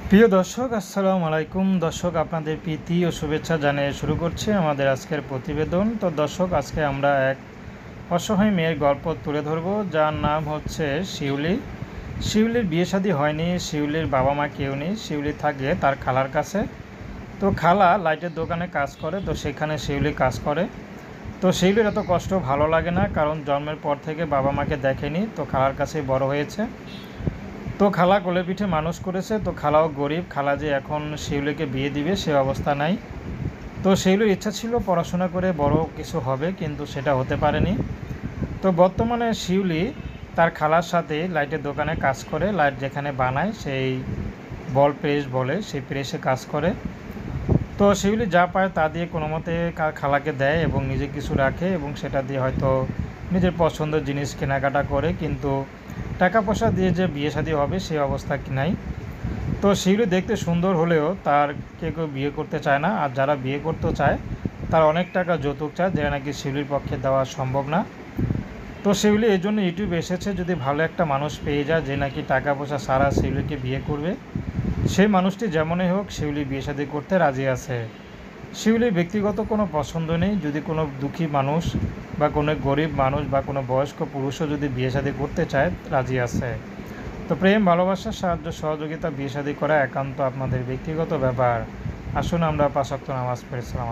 প্রিয় দর্শক, আসসালামু আলাইকুম। দর্শক, আপনাদের প্রীতি ও শুভেচ্ছা জানিয়ে শুরু করছি আমাদের আজকের প্রতিবেদন। তো দর্শক, আজকে আমরা এক অসহায় মেয়ের গল্প তুলে ধরব, যার নাম হচ্ছে শিউলি। শিউলির বিয়ে শাদী হয়নি, শিউলির বাবা মা কেউ নেই। শিউলি থাকে তার খালার কাছে। তো খালা লাইটের দোকানে কাজ করে, তো সেখানে শিউলি কাজ করে। তো শিউলির এত কষ্ট ভালো লাগে না, কারণ জন্মের পর থেকে বাবা মাকে দেখেনি, তো খালার কাছেই বড় হয়েছে। তো খালা কোলে পিঠে মানুষ করেছে। তো খালাও গরিব, খালা যে এখন শিউলিকে বিয়ে দিবে সে অবস্থা নাই। তো শিউলির ইচ্ছা ছিল পড়াশোনা করে বড় কিছু হবে, কিন্তু সেটা হতে পারেনি। তো বর্তমানে শিউলি তার খালার সাথে লাইটের দোকানে কাজ করে। লাইট যেখানে বানায় সেই বল প্রেস বলে, সেই প্রেসে কাজ করে। তো শিউলি যা পায় তা দিয়ে কোনো মতে খালাকে দেয় এবং নিজে কিছু রাখে, এবং সেটা দিয়ে হয়তো নিজের পছন্দের জিনিস কেনাকাটা করে, কিন্তু টাকা পয়সা দিয়ে যে বিয়ে শাদী হবে সেই অবস্থা নাই। তো শিউলি দেখতে সুন্দর হলেও তার কেউ বিয়ে করতে চায় না, আর যারা বিয়ে করতে চায় তার অনেক টাকা যৌতুক চায়, যেটা নাকি শিউলির পক্ষে দেওয়া সম্ভব না। তো শিউলি এই জন্য ইউটিউবে এসেছে, যদি ভালো একটা মানুষ পেয়ে যায় যে নাকি টাকা পয়সা সারা শিউলিকে বিয়ে করবে, সেই মানুষটি যেমনই হোক শিউলি বিয়ে শাদী করতে রাজি আছে। শিউলির ব্যক্তিগত কোনো পছন্দ নেই, যদি কোনো দুঃখী মানুষ বা কোনো গরিব মানুষ বা কোনো বয়স্ক পুরুষও যদি বিয়ে শাদী করতে চায় রাজি আছে। তো প্রেম, ভালোবাসা, সাহায্য, সহযোগিতা, বিয়ে শাদী করা একান্ত আপনাদের ব্যক্তিগত ব্যাপার। আসুন আমরা ৫ ওয়াক্ত নামাজ পড়ি। সালাম।